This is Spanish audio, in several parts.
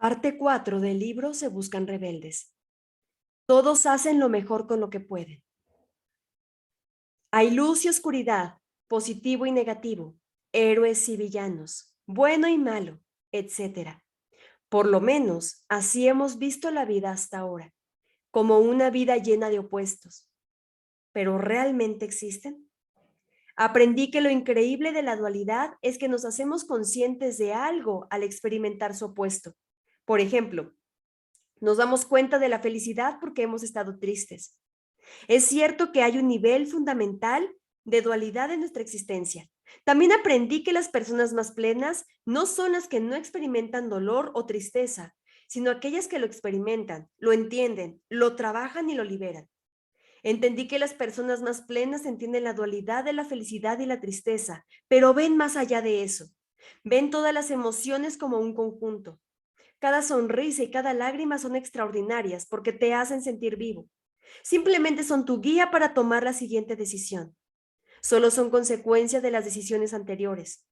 Parte 4 del libro Se buscan rebeldes. Todos hacen lo mejor con lo que pueden. Hay luz y oscuridad, positivo y negativo, héroes y villanos, bueno y malo, etc. Por lo menos así hemos visto la vida hasta ahora, como una vida llena de opuestos. ¿Pero realmente existen? Aprendí que lo increíble de la dualidad es que nos hacemos conscientes de algo al experimentar su opuesto. Por ejemplo, nos damos cuenta de la felicidad porque hemos estado tristes. Es cierto que hay un nivel fundamental de dualidad en nuestra existencia. También aprendí que las personas más plenas no son las que no experimentan dolor o tristeza, sino aquellas que lo experimentan, lo entienden, lo trabajan y lo liberan. Entendí que las personas más plenas entienden la dualidad de la felicidad y la tristeza, pero ven más allá de eso. Ven todas las emociones como un conjunto. Cada sonrisa y cada lágrima son extraordinarias porque te hacen sentir vivo. Simplemente son tu guía para tomar la siguiente decisión. Solo son consecuencia de las decisiones anteriores.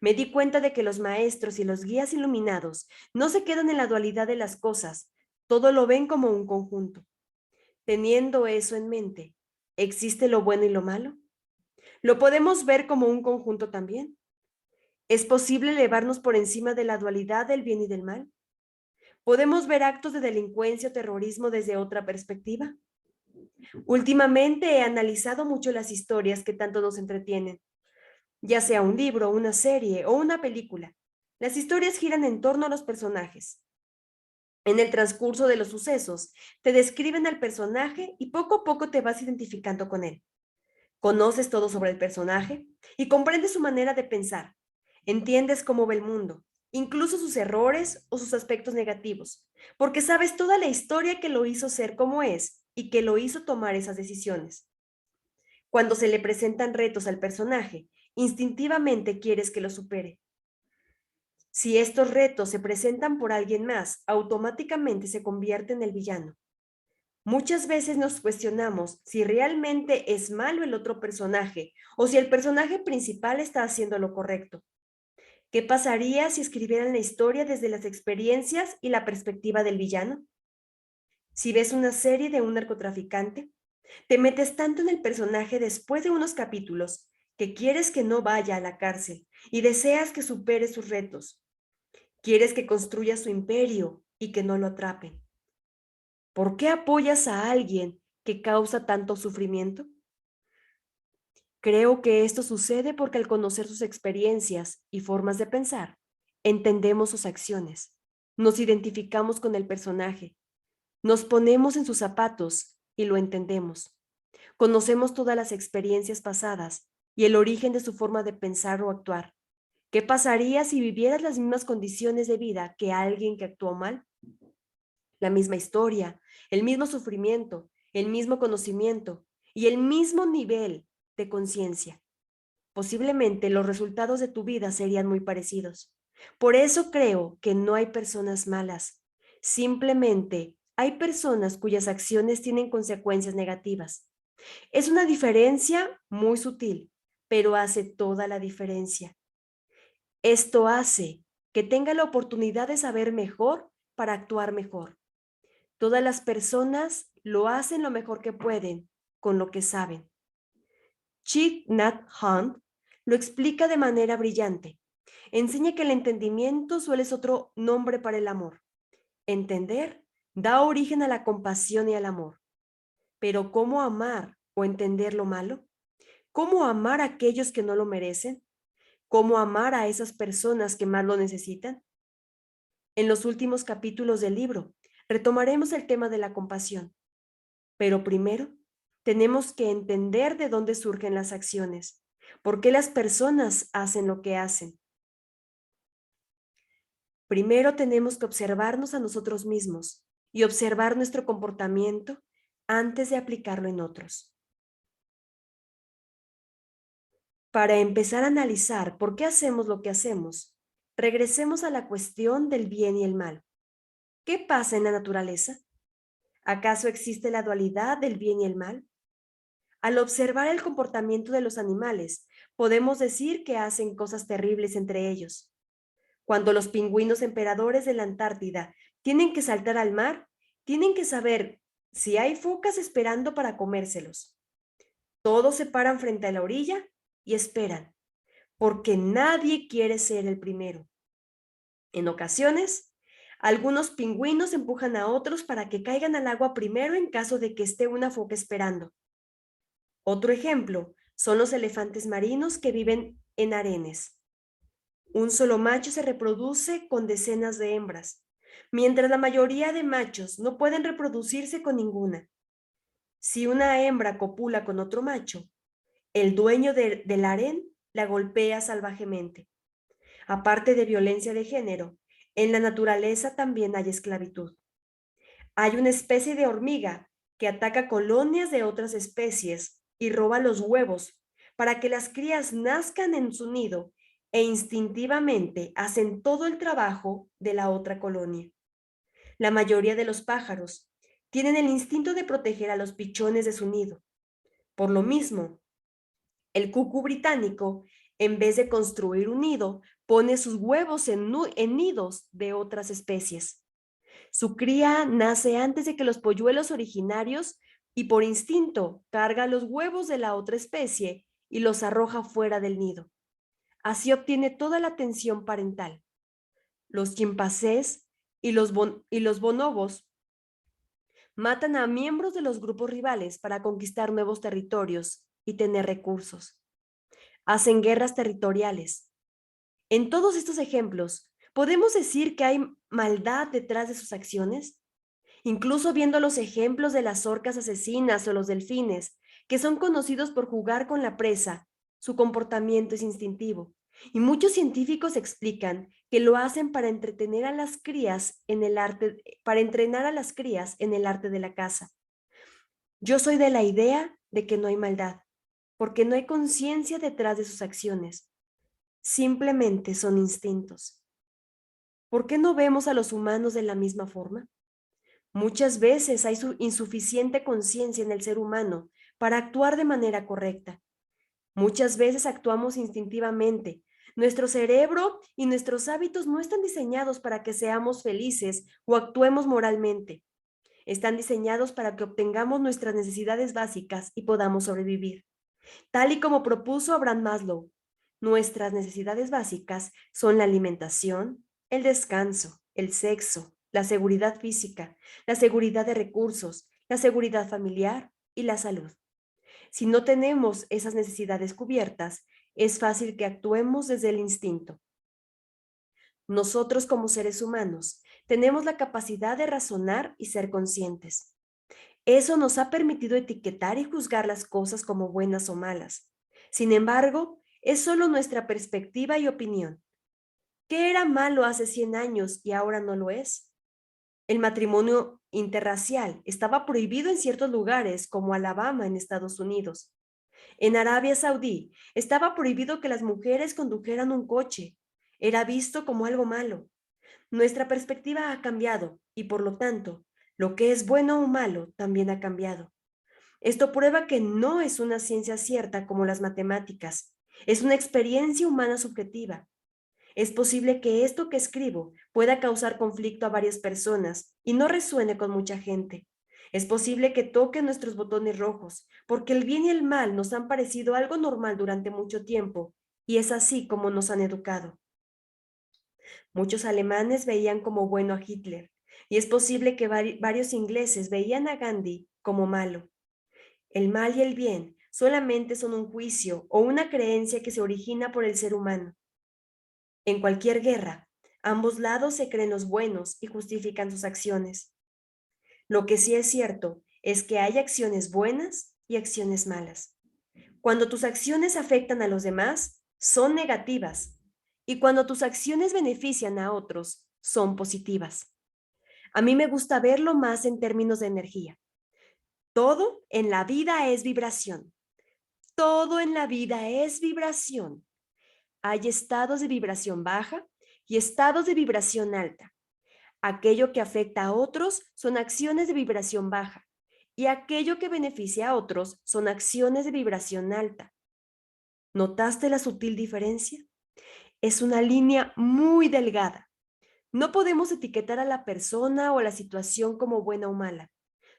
Me di cuenta de que los maestros y los guías iluminados no se quedan en la dualidad de las cosas, todo lo ven como un conjunto. Teniendo eso en mente, ¿existe lo bueno y lo malo? ¿Lo podemos ver como un conjunto también? ¿Es posible elevarnos por encima de la dualidad del bien y del mal? ¿Podemos ver actos de delincuencia o terrorismo desde otra perspectiva? Últimamente he analizado mucho las historias que tanto nos entretienen, ya sea un libro, una serie o una película. Las historias giran en torno a los personajes. En el transcurso de los sucesos, te describen al personaje y poco a poco te vas identificando con él. Conoces todo sobre el personaje y comprendes su manera de pensar. Entiendes cómo ve el mundo, incluso sus errores o sus aspectos negativos, porque sabes toda la historia que lo hizo ser como es y que lo hizo tomar esas decisiones. Cuando se le presentan retos al personaje, instintivamente quieres que lo supere. Si estos retos se presentan por alguien más, automáticamente se convierte en el villano. Muchas veces nos cuestionamos si realmente es malo el otro personaje o si el personaje principal está haciendo lo correcto. ¿Qué pasaría si escribieran la historia desde las experiencias y la perspectiva del villano? Si ves una serie de un narcotraficante, te metes tanto en el personaje después de unos capítulos que quieres que no vaya a la cárcel y deseas que supere sus retos. Quieres que construya su imperio y que no lo atrapen. ¿Por qué apoyas a alguien que causa tanto sufrimiento? Creo que esto sucede porque al conocer sus experiencias y formas de pensar, entendemos sus acciones, nos identificamos con el personaje, nos ponemos en sus zapatos y lo entendemos. Conocemos todas las experiencias pasadas y el origen de su forma de pensar o actuar. ¿Qué pasaría si vivieras las mismas condiciones de vida que alguien que actuó mal? La misma historia, el mismo sufrimiento, el mismo conocimiento y el mismo nivel de conciencia. Posiblemente los resultados de tu vida serían muy parecidos. Por eso creo que no hay personas malas. Simplemente hay personas cuyas acciones tienen consecuencias negativas. Es una diferencia muy sutil, pero hace toda la diferencia. Esto hace que tenga la oportunidad de saber mejor para actuar mejor. Todas las personas lo hacen lo mejor que pueden con lo que saben. Thich Nhat Hanh lo explica de manera brillante. Enseña que el entendimiento suele ser otro nombre para el amor. Entender da origen a la compasión y al amor. Pero ¿cómo amar o entender lo malo? ¿Cómo amar a aquellos que no lo merecen? ¿Cómo amar a esas personas que más lo necesitan? En los últimos capítulos del libro retomaremos el tema de la compasión. Pero primero, tenemos que entender de dónde surgen las acciones, por qué las personas hacen lo que hacen. Primero tenemos que observarnos a nosotros mismos y observar nuestro comportamiento antes de aplicarlo en otros. Para empezar a analizar por qué hacemos lo que hacemos, regresemos a la cuestión del bien y el mal. ¿Qué pasa en la naturaleza? ¿Acaso existe la dualidad del bien y el mal? Al observar el comportamiento de los animales, podemos decir que hacen cosas terribles entre ellos. Cuando los pingüinos emperadores de la Antártida tienen que saltar al mar, tienen que saber si hay focas esperando para comérselos. Todos se paran frente a la orilla y esperan, porque nadie quiere ser el primero. En ocasiones, algunos pingüinos empujan a otros para que caigan al agua primero en caso de que esté una foca esperando. Otro ejemplo son los elefantes marinos que viven en arenes. Un solo macho se reproduce con decenas de hembras, mientras la mayoría de machos no pueden reproducirse con ninguna. Si una hembra copula con otro macho, el dueño del harén la golpea salvajemente. Aparte de violencia de género, en la naturaleza también hay esclavitud. Hay una especie de hormiga que ataca colonias de otras especies y roba los huevos para que las crías nazcan en su nido e instintivamente hacen todo el trabajo de la otra colonia. La mayoría de los pájaros tienen el instinto de proteger a los pichones de su nido. Por lo mismo, el cucú británico, en vez de construir un nido, pone sus huevos en nidos de otras especies. Su cría nace antes de que los polluelos originarios y por instinto carga los huevos de la otra especie y los arroja fuera del nido. Así obtiene toda la atención parental. Los chimpancés y los bonobos matan a miembros de los grupos rivales para conquistar nuevos territorios y tener recursos. Hacen guerras territoriales. En todos estos ejemplos, ¿podemos decir que hay maldad detrás de sus acciones? Incluso viendo los ejemplos de las orcas asesinas o los delfines, que son conocidos por jugar con la presa, su comportamiento es instintivo. Y muchos científicos explican que lo hacen para entretener a las crías en el arte, para entrenar a las crías en el arte de la caza. Yo soy de la idea de que no hay maldad, porque no hay conciencia detrás de sus acciones. Simplemente son instintos. ¿Por qué no vemos a los humanos de la misma forma? Muchas veces hay insuficiente conciencia en el ser humano para actuar de manera correcta. Muchas veces actuamos instintivamente. Nuestro cerebro y nuestros hábitos no están diseñados para que seamos felices o actuemos moralmente. Están diseñados para que obtengamos nuestras necesidades básicas y podamos sobrevivir. Tal y como propuso Abraham Maslow, nuestras necesidades básicas son la alimentación, el descanso, el sexo, la seguridad física, la seguridad de recursos, la seguridad familiar y la salud. Si no tenemos esas necesidades cubiertas, es fácil que actuemos desde el instinto. Nosotros como seres humanos tenemos la capacidad de razonar y ser conscientes. Eso nos ha permitido etiquetar y juzgar las cosas como buenas o malas. Sin embargo, es solo nuestra perspectiva y opinión. ¿Qué era malo hace 100 años y ahora no lo es? El matrimonio interracial estaba prohibido en ciertos lugares, como Alabama en Estados Unidos. En Arabia Saudí estaba prohibido que las mujeres condujeran un coche. Era visto como algo malo. Nuestra perspectiva ha cambiado y, por lo tanto, lo que es bueno o malo también ha cambiado. Esto prueba que no es una ciencia cierta como las matemáticas. Es una experiencia humana subjetiva. Es posible que esto que escribo pueda causar conflicto a varias personas y no resuene con mucha gente. Es posible que toque nuestros botones rojos, porque el bien y el mal nos han parecido algo normal durante mucho tiempo, y es así como nos han educado. Muchos alemanes veían como bueno a Hitler, y es posible que varios ingleses veían a Gandhi como malo. El mal y el bien solamente son un juicio o una creencia que se origina por el ser humano. En cualquier guerra, ambos lados se creen los buenos y justifican sus acciones. Lo que sí es cierto es que hay acciones buenas y acciones malas. Cuando tus acciones afectan a los demás, son negativas, y cuando tus acciones benefician a otros, son positivas. A mí me gusta verlo más en términos de energía. Todo en la vida es vibración. Todo en la vida es vibración. Hay estados de vibración baja y estados de vibración alta. Aquello que afecta a otros son acciones de vibración baja y aquello que beneficia a otros son acciones de vibración alta. ¿Notaste la sutil diferencia? Es una línea muy delgada. No podemos etiquetar a la persona o a la situación como buena o mala.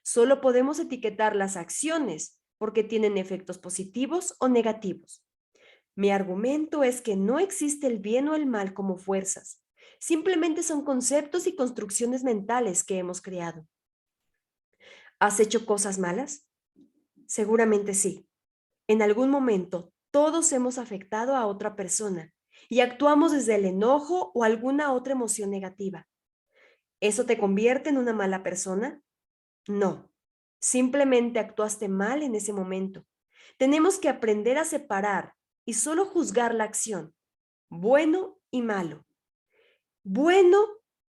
Solo podemos etiquetar las acciones porque tienen efectos positivos o negativos. Mi argumento es que no existe el bien o el mal como fuerzas. Simplemente son conceptos y construcciones mentales que hemos creado. ¿Has hecho cosas malas? Seguramente sí. En algún momento, todos hemos afectado a otra persona y actuamos desde el enojo o alguna otra emoción negativa. ¿Eso te convierte en una mala persona? No. Simplemente actuaste mal en ese momento. Tenemos que aprender a separar y solo juzgar la acción, bueno y malo. Bueno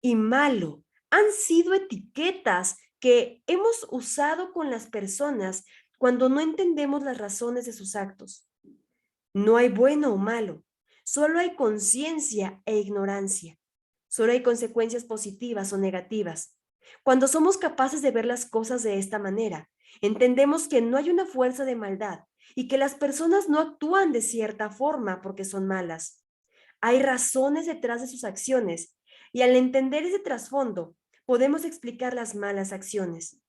y malo han sido etiquetas que hemos usado con las personas cuando no entendemos las razones de sus actos. No hay bueno o malo, solo hay conciencia e ignorancia. Solo hay consecuencias positivas o negativas. Cuando somos capaces de ver las cosas de esta manera, entendemos que no hay una fuerza de maldad y que las personas no actúan de cierta forma porque son malas. Hay razones detrás de sus acciones y al entender ese trasfondo, podemos explicar las malas acciones.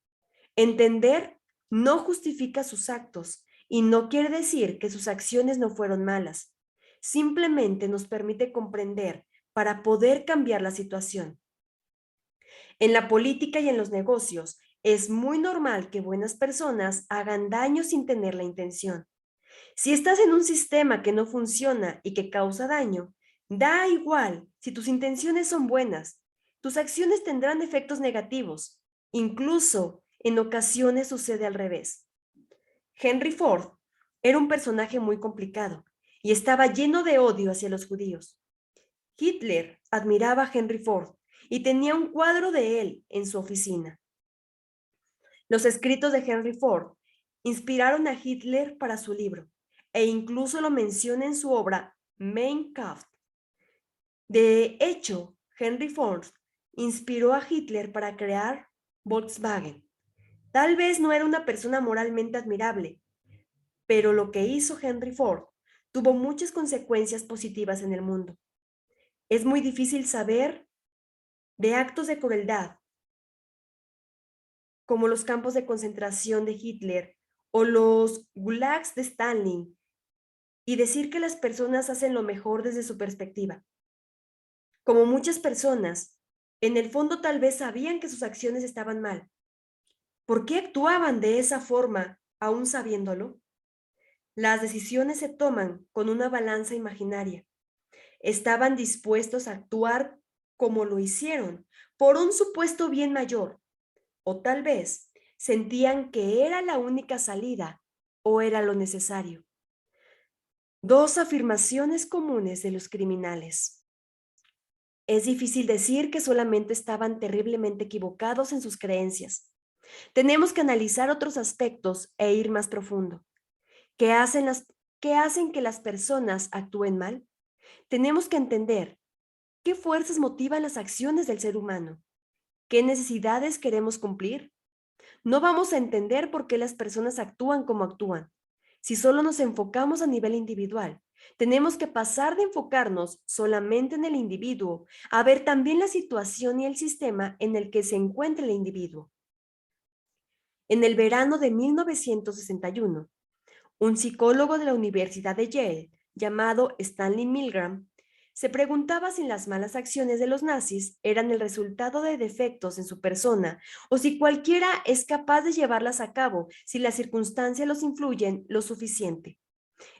Entender no justifica sus actos y no quiere decir que sus acciones no fueron malas. Simplemente nos permite comprender para poder cambiar la situación. En la política y en los negocios, es muy normal que buenas personas hagan daño sin tener la intención. Si estás en un sistema que no funciona y que causa daño, da igual si tus intenciones son buenas. Tus acciones tendrán efectos negativos. Incluso en ocasiones sucede al revés. Henry Ford era un personaje muy complicado y estaba lleno de odio hacia los judíos. Hitler admiraba a Henry Ford y tenía un cuadro de él en su oficina. Los escritos de Henry Ford inspiraron a Hitler para su libro e incluso lo menciona en su obra Mein Kampf. De hecho, Henry Ford inspiró a Hitler para crear Volkswagen. Tal vez no era una persona moralmente admirable, pero lo que hizo Henry Ford tuvo muchas consecuencias positivas en el mundo. Es muy difícil saber de actos de crueldad, como los campos de concentración de Hitler o los gulags de Stalin, y decir que las personas hacen lo mejor desde su perspectiva. Como muchas personas, en el fondo tal vez sabían que sus acciones estaban mal. ¿Por qué actuaban de esa forma aún sabiéndolo? Las decisiones se toman con una balanza imaginaria. Estaban dispuestos a actuar como lo hicieron por un supuesto bien mayor, o tal vez sentían que era la única salida o era lo necesario. Dos afirmaciones comunes de los criminales. Es difícil decir que solamente estaban terriblemente equivocados en sus creencias. Tenemos que analizar otros aspectos e ir más profundo. ¿Qué hacen, qué hacen que las personas actúen mal? Tenemos que entender qué fuerzas motivan las acciones del ser humano. ¿Qué necesidades queremos cumplir? No vamos a entender por qué las personas actúan como actúan. Si solo nos enfocamos a nivel individual, tenemos que pasar de enfocarnos solamente en el individuo a ver también la situación y el sistema en el que se encuentra el individuo. En el verano de 1961, un psicólogo de la Universidad de Yale, llamado Stanley Milgram, se preguntaba si las malas acciones de los nazis eran el resultado de defectos en su persona o si cualquiera es capaz de llevarlas a cabo si las circunstancias los influyen lo suficiente.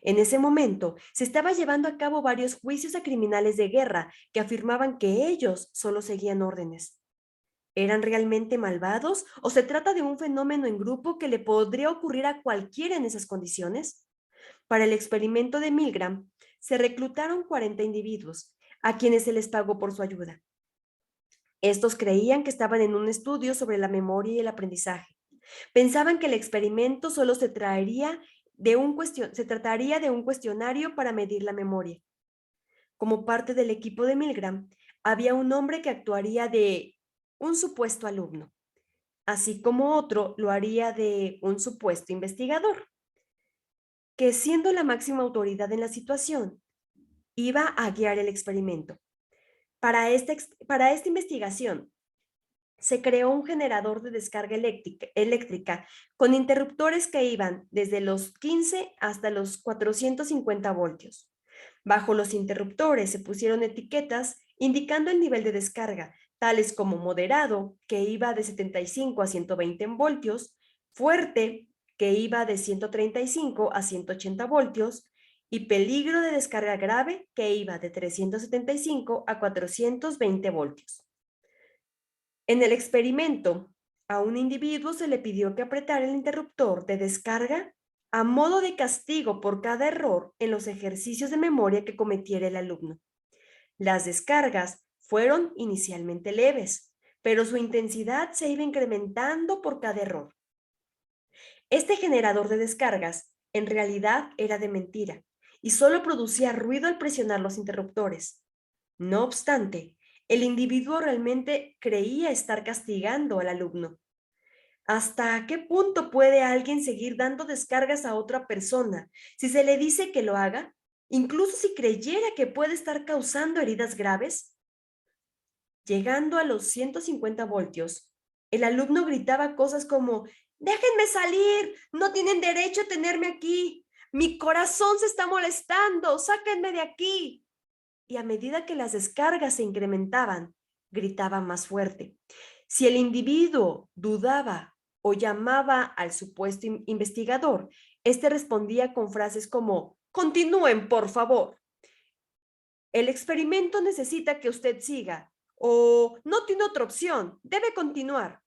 En ese momento, se estaba llevando a cabo varios juicios a criminales de guerra que afirmaban que ellos solo seguían órdenes. ¿Eran realmente malvados o se trata de un fenómeno en grupo que le podría ocurrir a cualquiera en esas condiciones? Para el experimento de Milgram, se reclutaron 40 individuos, a quienes se les pagó por su ayuda. Estos creían que estaban en un estudio sobre la memoria y el aprendizaje. Pensaban que el experimento solo se trataría de un cuestionario para medir la memoria. Como parte del equipo de Milgram, había un hombre que actuaría de un supuesto alumno, así como otro lo haría de un supuesto investigador, que siendo la máxima autoridad en la situación, iba a guiar el experimento. Para esta investigación, se creó un generador de descarga eléctrica con interruptores que iban desde los 15 hasta los 450 voltios. Bajo los interruptores se pusieron etiquetas indicando el nivel de descarga, tales como moderado, que iba de 75 a 120 voltios, fuerte, que iba de 135 a 180 voltios, y peligro de descarga grave, que iba de 375 a 420 voltios. En el experimento, a un individuo se le pidió que apretara el interruptor de descarga a modo de castigo por cada error en los ejercicios de memoria que cometiera el alumno. Las descargas fueron inicialmente leves, pero su intensidad se iba incrementando por cada error. Este generador de descargas en realidad era de mentira y solo producía ruido al presionar los interruptores. No obstante, el individuo realmente creía estar castigando al alumno. ¿Hasta qué punto puede alguien seguir dando descargas a otra persona si se le dice que lo haga, incluso si creyera que puede estar causando heridas graves? Llegando a los 150 voltios, el alumno gritaba cosas como: «¡Déjenme salir! ¡No tienen derecho a tenerme aquí! ¡Mi corazón se está molestando! ¡Sáquenme de aquí!». Y a medida que las descargas se incrementaban, gritaba más fuerte. Si el individuo dudaba o llamaba al supuesto investigador, este respondía con frases como: «Continúen, por favor. El experimento necesita que usted siga», o «No tiene otra opción, debe continuar».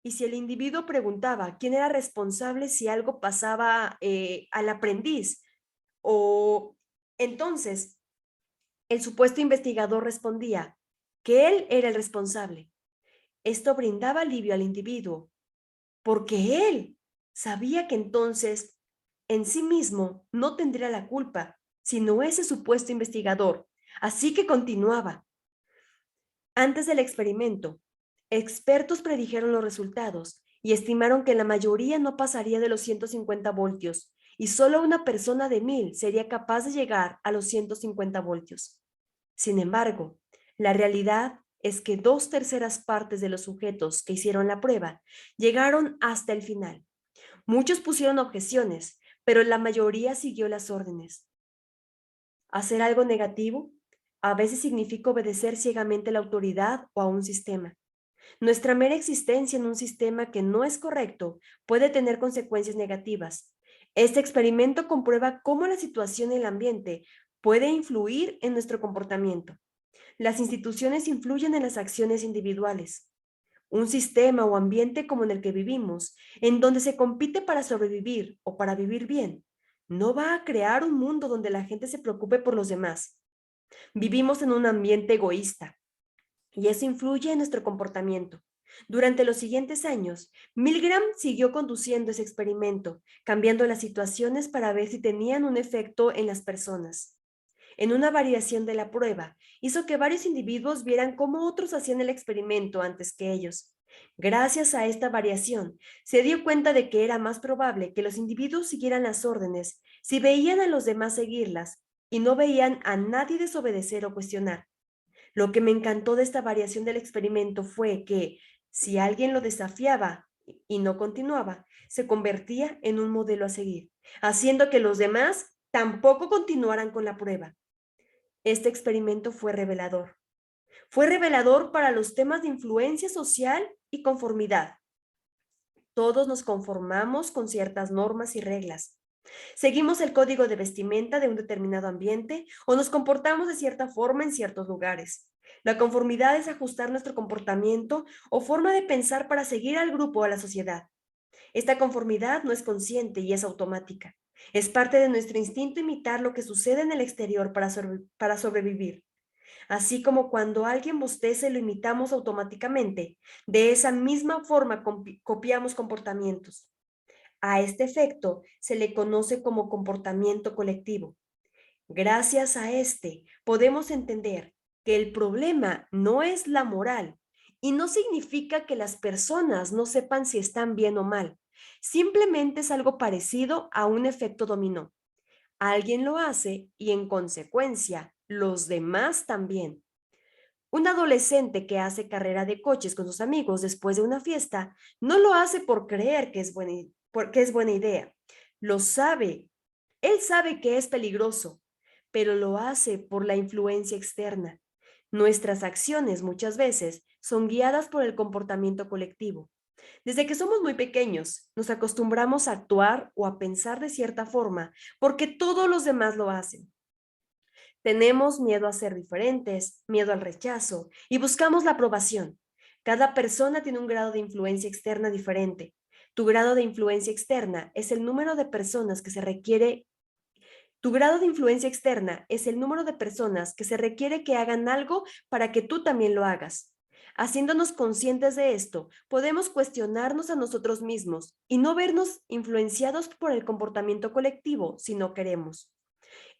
Y si el individuo preguntaba quién era responsable si algo pasaba al aprendiz, o entonces el supuesto investigador respondía que él era el responsable. Esto brindaba alivio al individuo, porque él sabía que entonces en sí mismo no tendría la culpa, sino ese supuesto investigador. Así que continuaba. Antes del experimento, expertos predijeron los resultados y estimaron que la mayoría no pasaría de los 150 voltios y solo una persona de 1000 sería capaz de llegar a los 150 voltios. Sin embargo, la realidad es que 2/3 partes de los sujetos que hicieron la prueba llegaron hasta el final. Muchos pusieron objeciones, pero la mayoría siguió las órdenes. Hacer algo negativo a veces significa obedecer ciegamente a la autoridad o a un sistema. Nuestra mera existencia en un sistema que no es correcto puede tener consecuencias negativas. Este experimento comprueba cómo la situación y el ambiente puede influir en nuestro comportamiento. Las instituciones influyen en las acciones individuales. Un sistema o ambiente como en el que vivimos, en donde se compite para sobrevivir o para vivir bien, no va a crear un mundo donde la gente se preocupe por los demás. Vivimos en un ambiente egoísta y eso influye en nuestro comportamiento. Durante los siguientes años, Milgram siguió conduciendo ese experimento, cambiando las situaciones para ver si tenían un efecto en las personas. En una variación de la prueba, hizo que varios individuos vieran cómo otros hacían el experimento antes que ellos. Gracias a esta variación, se dio cuenta de que era más probable que los individuos siguieran las órdenes si veían a los demás seguirlas y no veían a nadie desobedecer o cuestionar. Lo que me encantó de esta variación del experimento fue que, si alguien lo desafiaba y no continuaba, se convertía en un modelo a seguir, haciendo que los demás tampoco continuaran con la prueba. Este experimento fue revelador. Fue revelador para los temas de influencia social y conformidad. Todos nos conformamos con ciertas normas y reglas. Seguimos el código de vestimenta de un determinado ambiente o nos comportamos de cierta forma en ciertos lugares. La conformidad es ajustar nuestro comportamiento o forma de pensar para seguir al grupo o a la sociedad. Esta conformidad no es consciente y es automática. Es parte de nuestro instinto imitar lo que sucede en el exterior para sobrevivir. Así como cuando alguien bosteza y lo imitamos automáticamente, de esa misma forma copiamos comportamientos. A este efecto se le conoce como comportamiento colectivo. Gracias a este, podemos entender que el problema no es la moral y no significa que las personas no sepan si están bien o mal. Simplemente es algo parecido a un efecto dominó. Alguien lo hace y en consecuencia los demás también. Un adolescente que hace carrera de coches con sus amigos después de una fiesta no lo hace por creer que porque es buena idea. Lo sabe. Él sabe que es peligroso, pero lo hace por la influencia externa. Nuestras acciones muchas veces son guiadas por el comportamiento colectivo. Desde que somos muy pequeños, nos acostumbramos a actuar o a pensar de cierta forma porque todos los demás lo hacen. Tenemos miedo a ser diferentes, miedo al rechazo y buscamos la aprobación. Cada persona tiene un grado de influencia externa diferente. Tu grado de influencia externa es el número de personas que se requiere. Tu grado de influencia externa es el número de personas que se requiere que hagan algo para que tú también lo hagas. Haciéndonos conscientes de esto, podemos cuestionarnos a nosotros mismos y no vernos influenciados por el comportamiento colectivo si no queremos.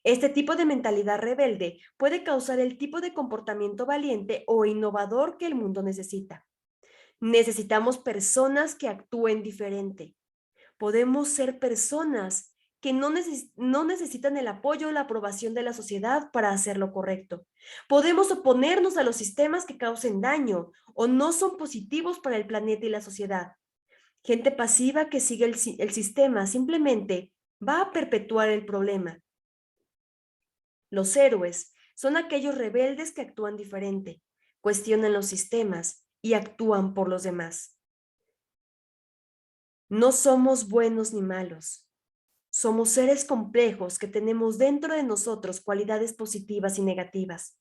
Este tipo de mentalidad rebelde puede causar el tipo de comportamiento valiente o innovador que el mundo necesita. Necesitamos personas que actúen diferente. Podemos ser personas que no necesitan el apoyo o la aprobación de la sociedad para hacer lo correcto. Podemos oponernos a los sistemas que causen daño o no son positivos para el planeta y la sociedad. Gente pasiva que sigue el sistema simplemente va a perpetuar el problema. Los héroes son aquellos rebeldes que actúan diferente, cuestionan los sistemas y actúan por los demás. No somos buenos ni malos. Somos seres complejos que tenemos dentro de nosotros cualidades positivas y negativas.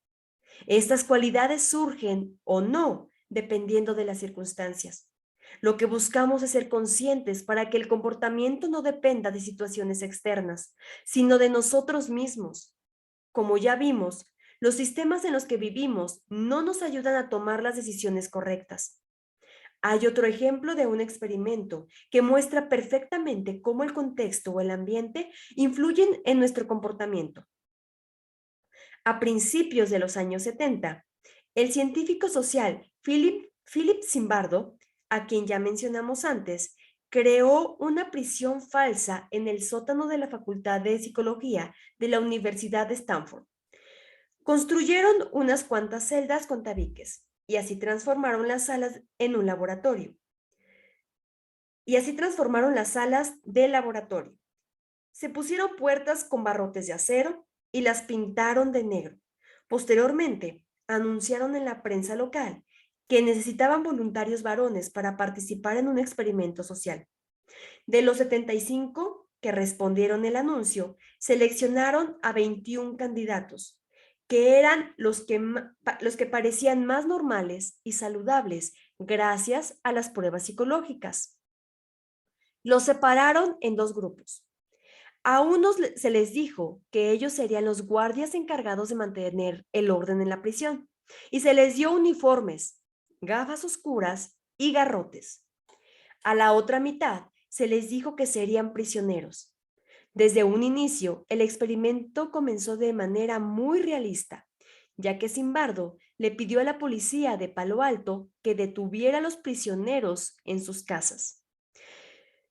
Estas cualidades surgen o no dependiendo de las circunstancias. Lo que buscamos es ser conscientes para que el comportamiento no dependa de situaciones externas, sino de nosotros mismos. Como ya vimos, los sistemas en los que vivimos no nos ayudan a tomar las decisiones correctas. Hay otro ejemplo de un experimento que muestra perfectamente cómo el contexto o el ambiente influyen en nuestro comportamiento. A principios de los años 70, el científico social Philip Zimbardo, a quien ya mencionamos antes, creó una prisión falsa en el sótano de la Facultad de Psicología de la Universidad de Stanford. Construyeron unas cuantas celdas con tabiques y así transformaron las salas en un laboratorio. Y así transformaron las salas de laboratorio. Se pusieron puertas con barrotes de acero y las pintaron de negro. Posteriormente, anunciaron en la prensa local que necesitaban voluntarios varones para participar en un experimento social. De los 75 que respondieron el anuncio, seleccionaron a 21 candidatos, que eran los que parecían más normales y saludables gracias a las pruebas psicológicas. Los separaron en dos grupos. A unos se les dijo que ellos serían los guardias encargados de mantener el orden en la prisión y se les dio uniformes, gafas oscuras y garrotes. A la otra mitad se les dijo que serían prisioneros. Desde un inicio, el experimento comenzó de manera muy realista, ya que Zimbardo le pidió a la policía de Palo Alto que detuviera a los prisioneros en sus casas.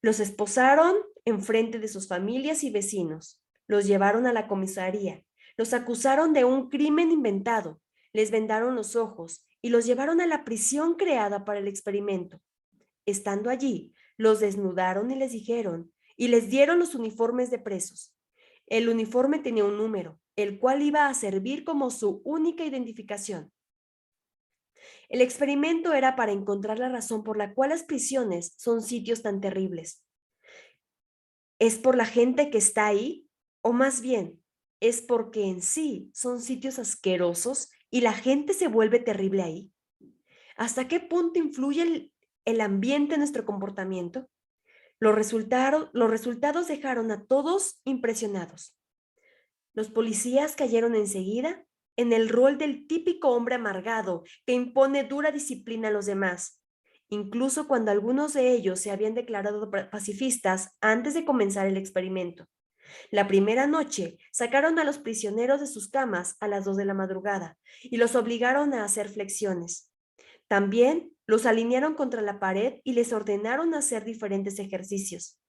Los esposaron en frente de sus familias y vecinos, los llevaron a la comisaría, los acusaron de un crimen inventado, les vendaron los ojos y los llevaron a la prisión creada para el experimento. Estando allí, los desnudaron y les dieron los uniformes de presos. El uniforme tenía un número, el cual iba a servir como su única identificación. El experimento era para encontrar la razón por la cual las prisiones son sitios tan terribles. ¿Es por la gente que está ahí? O más bien, ¿es porque en sí son sitios asquerosos y la gente se vuelve terrible ahí? ¿Hasta qué punto influye el ambiente en nuestro comportamiento? Los resultados dejaron a todos impresionados. Los policías cayeron enseguida en el rol del típico hombre amargado que impone dura disciplina a los demás, incluso cuando algunos de ellos se habían declarado pacifistas antes de comenzar el experimento. La primera noche sacaron a los prisioneros de sus camas a las 2 de la madrugada y los obligaron a hacer flexiones. También los alinearon contra la pared y les ordenaron hacer diferentes ejercicios.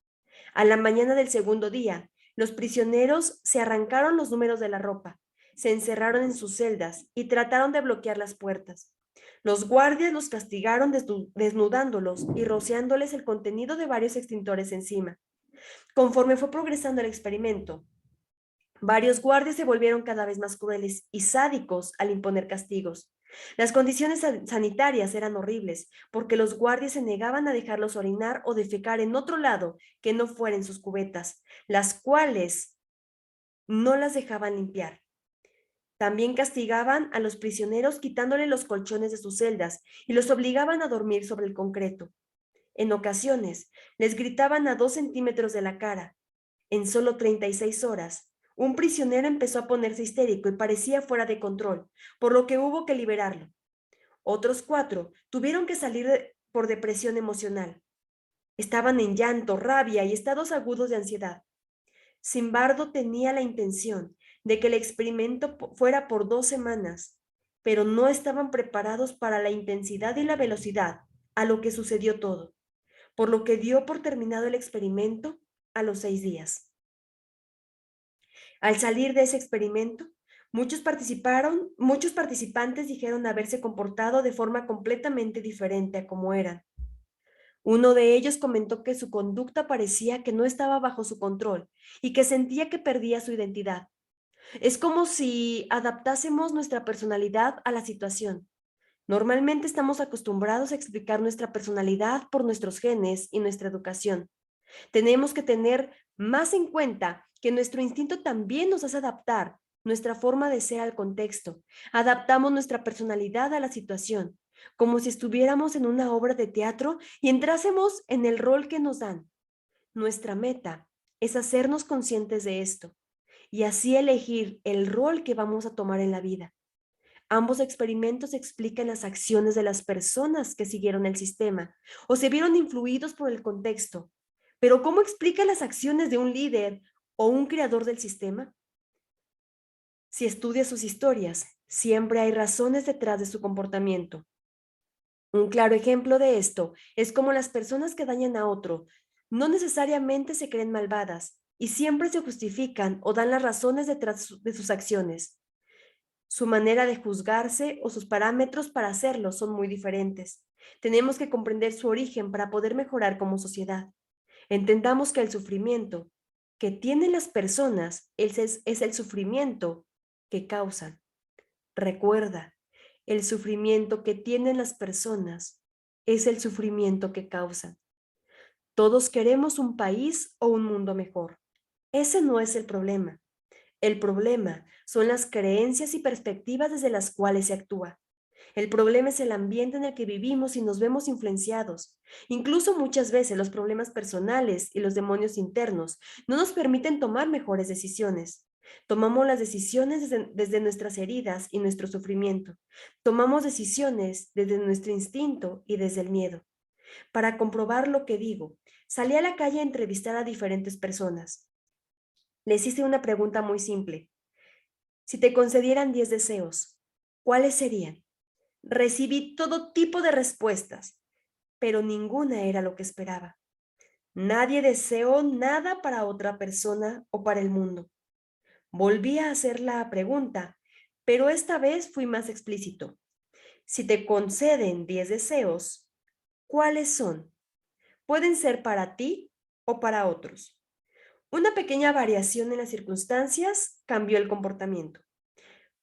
A la mañana del segundo día, los prisioneros se arrancaron los números de la ropa, Se encerraron en sus celdas y trataron de bloquear las puertas. Los guardias los castigaron desnudándolos y rociándoles el contenido de varios extintores encima. Conforme fue progresando el experimento, varios guardias se volvieron cada vez más crueles y sádicos al imponer castigos. Las condiciones sanitarias eran horribles porque los guardias se negaban a dejarlos orinar o defecar en otro lado que no fuera en sus cubetas, las cuales no las dejaban limpiar. También castigaban a los prisioneros quitándole los colchones de sus celdas y los obligaban a dormir sobre el concreto. En ocasiones, les gritaban a 2 centímetros de la cara. En solo 36 horas, un prisionero empezó a ponerse histérico y parecía fuera de control, por lo que hubo que liberarlo. Otros 4 tuvieron que salir por depresión emocional. Estaban en llanto, rabia y estados agudos de ansiedad. Simbardo tenía la intención de que el experimento fuera por 2 semanas, pero no estaban preparados para la intensidad y la velocidad a lo que sucedió todo, por lo que dio por terminado el experimento a los 6 días. Al salir de ese experimento, muchos participantes dijeron haberse comportado de forma completamente diferente a como eran. Uno de ellos comentó que su conducta parecía que no estaba bajo su control y que sentía que perdía su identidad. Es como si adaptásemos nuestra personalidad a la situación. Normalmente estamos acostumbrados a explicar nuestra personalidad por nuestros genes y nuestra educación. Tenemos que tener más en cuenta que nuestro instinto también nos hace adaptar nuestra forma de ser al contexto. Adaptamos nuestra personalidad a la situación, como si estuviéramos en una obra de teatro y entrásemos en el rol que nos dan. Nuestra meta es hacernos conscientes de esto y así elegir el rol que vamos a tomar en la vida. Ambos experimentos explican las acciones de las personas que siguieron el sistema o se vieron influidos por el contexto. Pero ¿cómo explica las acciones de un líder o un creador del sistema? Si estudias sus historias, siempre hay razones detrás de su comportamiento. Un claro ejemplo de esto es cómo las personas que dañan a otro no necesariamente se creen malvadas y siempre se justifican o dan las razones detrás de sus acciones. Su manera de juzgarse o sus parámetros para hacerlo son muy diferentes. Tenemos que comprender su origen para poder mejorar como sociedad. Entendamos que el sufrimiento que tienen las personas es el sufrimiento que causan. Recuerda, el sufrimiento que tienen las personas es el sufrimiento que causan. Todos queremos un país o un mundo mejor. Ese no es el problema. El problema son las creencias y perspectivas desde las cuales se actúa. El problema es el ambiente en el que vivimos y nos vemos influenciados. Incluso muchas veces los problemas personales y los demonios internos no nos permiten tomar mejores decisiones. Tomamos las decisiones desde nuestras heridas y nuestro sufrimiento. Tomamos decisiones desde nuestro instinto y desde el miedo. Para comprobar lo que digo, salí a la calle a entrevistar a diferentes personas. Les hice una pregunta muy simple. Si te concedieran 10 deseos, ¿cuáles serían? Recibí todo tipo de respuestas, pero ninguna era lo que esperaba. Nadie deseó nada para otra persona o para el mundo. Volví a hacer la pregunta, pero esta vez fui más explícito. Si te conceden 10 deseos, ¿cuáles son? Pueden ser para ti o para otros. Una pequeña variación en las circunstancias cambió el comportamiento.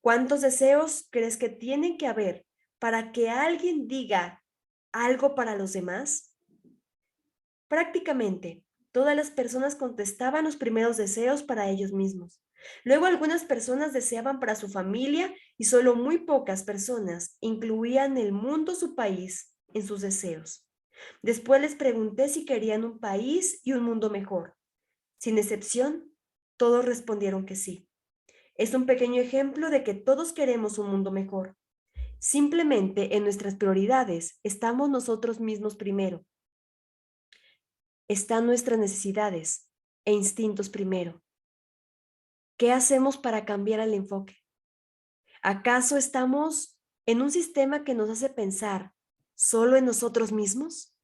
¿Cuántos deseos crees que tienen que haber para que alguien diga algo para los demás? Prácticamente, todas las personas contestaban los primeros deseos para ellos mismos. Luego algunas personas deseaban para su familia y solo muy pocas personas incluían el mundo, su país, en sus deseos. Después les pregunté si querían un país y un mundo mejor. Sin excepción, todos respondieron que sí. Es un pequeño ejemplo de que todos queremos un mundo mejor. Simplemente en nuestras prioridades estamos nosotros mismos primero. Están nuestras necesidades e instintos primero. ¿Qué hacemos para cambiar el enfoque? ¿Acaso estamos en un sistema que nos hace pensar solo en nosotros mismos?